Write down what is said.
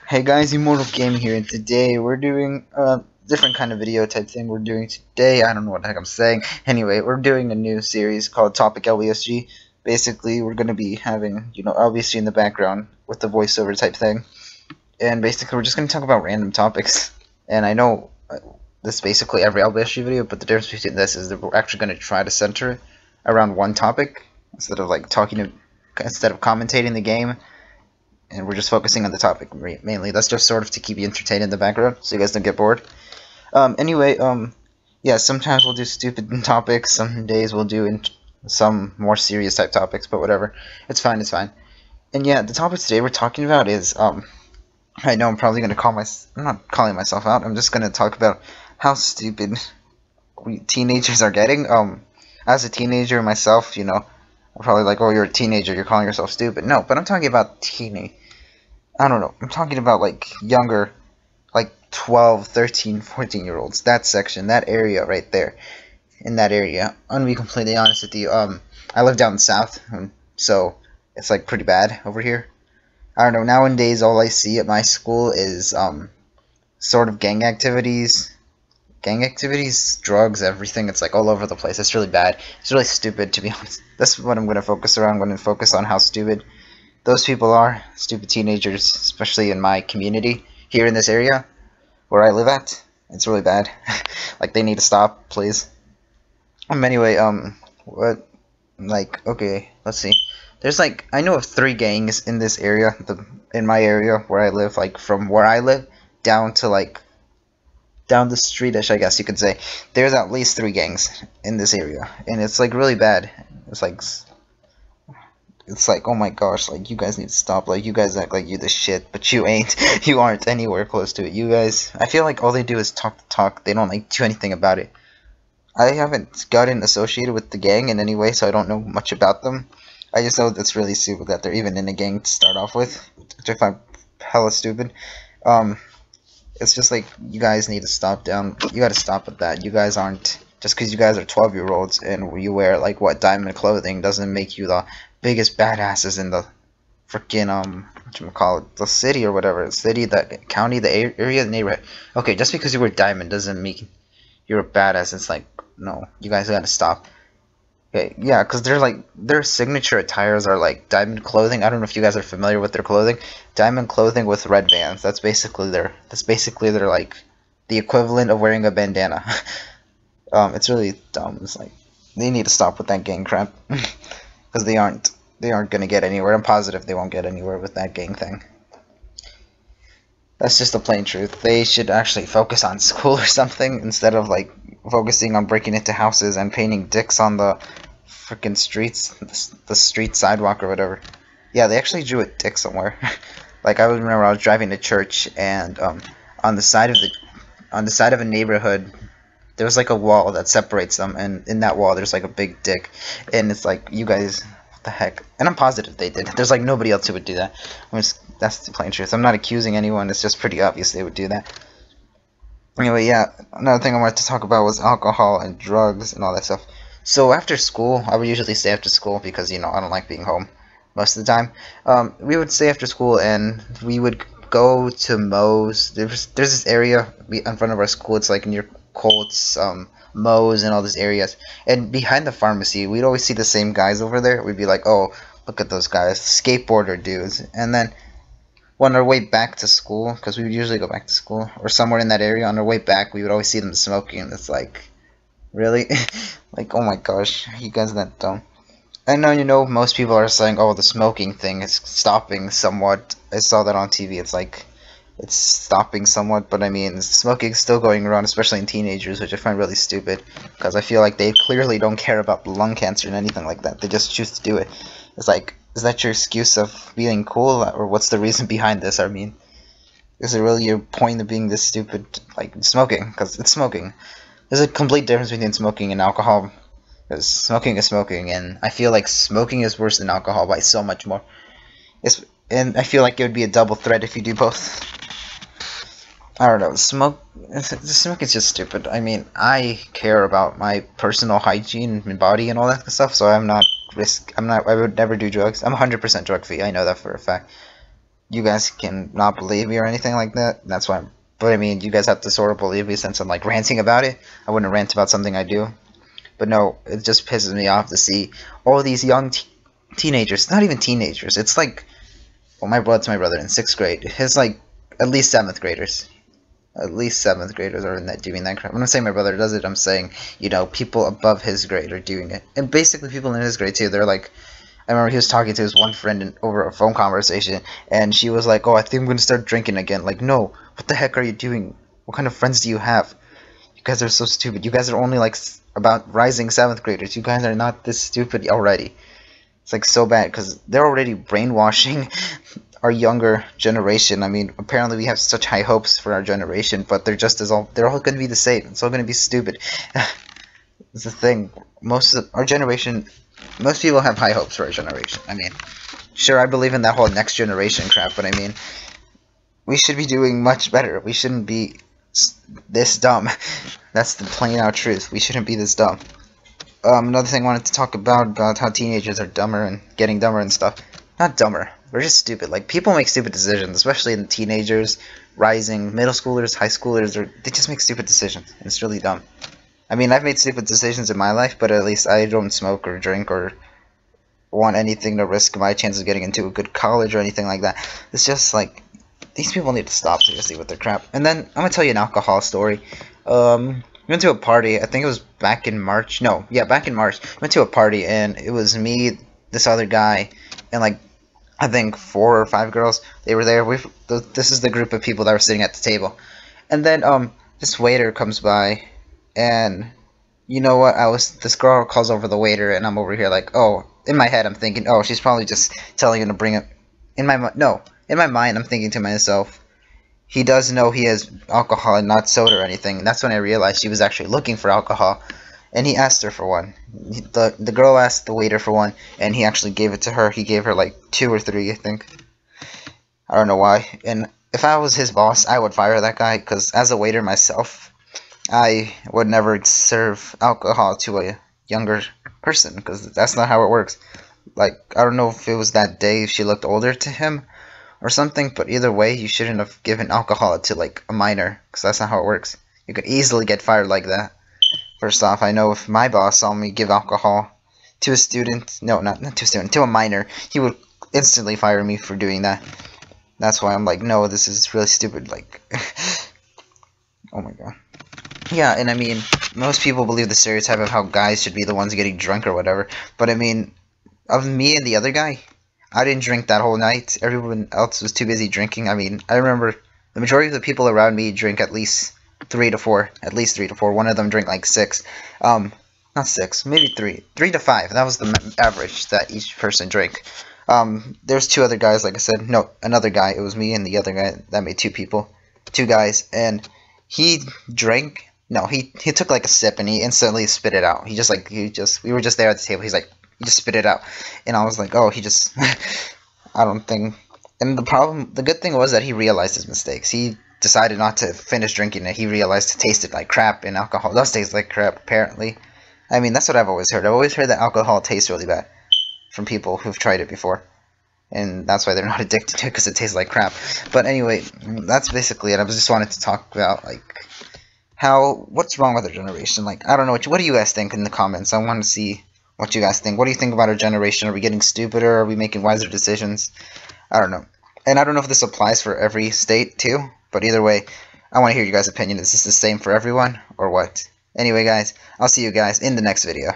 Hey guys, Immortal Game here, and today we're doing a different kind of video type thing. We're doing today, I don't know what the heck I'm saying. Anyway, we're doing a new series called Topic Lbsg. Basically, we're going to be having, Lbsg in the background with the voiceover type thing. And basically, we're just going to talk about random topics. And I know this is basically every Lbsg video, but the difference between this is that we're actually going to try to center it around one topic instead of commentating the game. And we're just focusing on the topic mainly. That's just sort of to keep you entertained in the background, so you guys don't get bored. Yeah, sometimes we'll do stupid topics. Some days we'll do some more serious type topics, but whatever. It's fine, it's fine. And yeah, the topic today we're talking about is, I know I'm probably going to I'm not calling myself out. I'm just going to talk about how stupid teenagers are getting. As a teenager myself, I'm probably like, oh, you're a teenager, you're calling yourself stupid. No, but I'm talking about I don't know. I'm talking about like younger, like 12, 13, 14-year-olds. That section, that area right there. In that area. I'm gonna be completely honest with you. I live down south, so it's like pretty bad over here. I don't know. Nowadays, all I see at my school is sort of gang activities, drugs, everything. It's like all over the place. It's really bad. It's really stupid, to be honest. That's what I'm gonna focus around. I'm gonna focus on how stupid those people are, stupid teenagers, especially in my community here in this area where I live at. It's really bad. Like, they need to stop, please. Anyway, okay, let's see. There's like, I know of 3 gangs in this area, in my area where I live, like from where I live down to like down the street-ish, I guess you could say. There's at least 3 gangs in this area, and it's like really bad. It's like, oh my gosh, like, you guys need to stop. Like, you guys act like you the shit, but you ain't. You aren't anywhere close to it. You guys, I feel like all they do is talk the talk. They don't like do anything about it. I haven't gotten associated with the gang in any way, so I don't know much about them. I just know that's really stupid that they're even in a gang to start off with, which I find hella stupid. It's just like, you guys need to stop down. You gotta stop with that. You guys aren't, just because you guys are 12-year-olds and you wear like what diamond clothing doesn't make you the biggest badasses in the freaking whatchamacallit, the city or whatever, the city, the county, the area, the neighborhood. Okay, just because you wear diamond doesn't mean you're a badass. It's like, no, you guys gotta stop. Okay, yeah, because they're like, their signature attires are like diamond clothing. I don't know if you guys are familiar with their clothing. Diamond clothing with red bands. That's basically their like the equivalent of wearing a bandana. It's really dumb. It's like, they need to stop with that gang crap. Because they aren't gonna get anywhere. I'm positive they won't get anywhere with that gang thing. That's just the plain truth. They should actually focus on school or something instead of like focusing on breaking into houses and painting dicks on the freaking streets, the street sidewalk or whatever. Yeah, they actually drew a dick somewhere. Like, I remember I was driving to church, and on the side of a neighborhood, there was like a wall that separates them, and in that wall there's like a big dick, and it's like, you guys, what the heck? And I'm positive they did. There's like nobody else who would do that. That's the plain truth. I'm not accusing anyone. It's just pretty obvious they would do that. Anyway, yeah, another thing I wanted to talk about was alcohol and drugs and all that stuff. So after school, I would usually stay after school because, I don't like being home most of the time. We would stay after school and we would go to Moe's. There's this area in front of our school. It's like near Colts, Moe's, and all these areas. And behind the pharmacy, we'd always see the same guys over there. We'd be like, oh, look at those guys, skateboarder dudes. And then on our way back to school, because we would usually go back to school, or somewhere in that area, on our way back, we would always see them smoking. And it's like, really? Like, oh my gosh, you guys are that dumb. I know, most people are saying, oh, the smoking thing is stopping somewhat. I saw that on TV. It's like, it's stopping somewhat, but I mean, smoking is still going around, especially in teenagers, which I find really stupid, because I feel like they clearly don't care about lung cancer and anything like that. They just choose to do it. It's like, is that your excuse of being cool, or what's the reason behind this? I mean, is it really your point of being this stupid, like smoking? Because it's smoking. There's a complete difference between smoking and alcohol, because smoking is smoking, and I feel like smoking is worse than alcohol by so much more. And I feel like it would be a double threat if you do both. I don't know, smoke is just stupid. I mean, I care about my personal hygiene and body and all that stuff, so I would never do drugs. I'm 100% drug free, I know that for a fact. you guys can not believe me or anything like that. That's why. But I mean, you guys have to sort of believe me since I'm like ranting about it. I wouldn't rant about something I do. But no, it just pisses me off to see all these young teenagers. Not even teenagers. It's like, well, my brother in 6th grade. His like at least 7th graders. At least 7th graders are in that doing that crap. When I say my brother does it, I'm saying, you know, people above his grade are doing it, and basically people in his grade too. They're like, I remember he was talking to his one friend over a phone conversation, and she was like, "Oh, I think I'm gonna start drinking again." Like, no, what the heck are you doing? What kind of friends do you have? You guys are so stupid. You guys are only like about rising 7th graders. You guys are not this stupid already. It's like so bad because they're already brainwashing our younger generation. I mean, apparently we have such high hopes for our generation, but they're all going to be the same. It's all going to be stupid. It's the thing. Most of our generation, most people have high hopes for our generation. I mean, sure, I believe in that whole next generation crap, but I mean, we should be doing much better. We shouldn't be this dumb. That's the plain out truth. We shouldn't be this dumb. Another thing I wanted to talk about how teenagers are dumber and getting dumber and stuff. Not dumber. We're just stupid. Like, people make stupid decisions, especially in teenagers, rising, middle schoolers, high schoolers. They just make stupid decisions. And it's really dumb. I mean, I've made stupid decisions in my life, but at least I don't smoke or drink or want anything to risk my chances of getting into a good college or anything like that. It's just like, these people need to stop seriously with their crap. And then, I'm gonna tell you an alcohol story. We went to a party, I think it was back in March. No, yeah, back in March. We went to a party, and it was me, this other guy, and like, I think 4 or 5 girls. They were there. This is the group of people that were sitting at the table. And then, this waiter comes by, and you know what? This girl calls over the waiter, and I'm over here like, oh, in my head I'm thinking, oh, she's probably just telling him to bring it. In my mind I'm thinking to myself, he does know he has alcohol and not soda or anything. And that's when I realized she was actually looking for alcohol, and he asked her for one. The girl asked the waiter for one, and he actually gave it to her. He gave her like 2 or 3, I think. I don't know why. And if I was his boss, I would fire that guy, because as a waiter myself, I would never serve alcohol to a younger person, because that's not how it works. Like, I don't know if it was that day she looked older to him or something, but either way, you shouldn't have given alcohol to like a minor, because that's not how it works. You could easily get fired like that. First off, I know if my boss saw me give alcohol to a student, no, not to a student, to a minor, he would instantly fire me for doing that. That's why I'm like, no, this is really stupid, like, oh my god. Yeah, and I mean, most people believe the stereotype of how guys should be the ones getting drunk or whatever, but I mean, of me and the other guy, I didn't drink that whole night. Everyone else was too busy drinking. I mean, I remember the majority of the people around me drink at least 3 to 4. At least 3 to 4. One of them drank like 6. Not 6, maybe 3. 3 to 5. That was the average that each person drank. There's 2 other guys, like I said. No, another guy. It was me and the other guy. That made 2 people. 2 guys. And he drank. No, he took like a sip and he instantly spit it out. We were just there at the table. He's like, he just spit it out. And I was like, oh, he just, I don't think. And the good thing was that he realized his mistakes. He decided not to finish drinking it. He realized it tasted like crap, and alcohol does taste like crap, apparently. I mean, that's what I've always heard. I've always heard that alcohol tastes really bad from people who've tried it before. And that's why they're not addicted to it, because it tastes like crap. But anyway, that's basically it. I just wanted to talk about, like, what's wrong with our generation. Like, I don't know, what do you guys think in the comments? I want to see what you guys think. What do you think about our generation? Are we getting stupider? Are we making wiser decisions? I don't know. And I don't know if this applies for every state too, but either way, I want to hear your guys' opinion. Is this the same for everyone or what? Anyway, guys, I'll see you guys in the next video.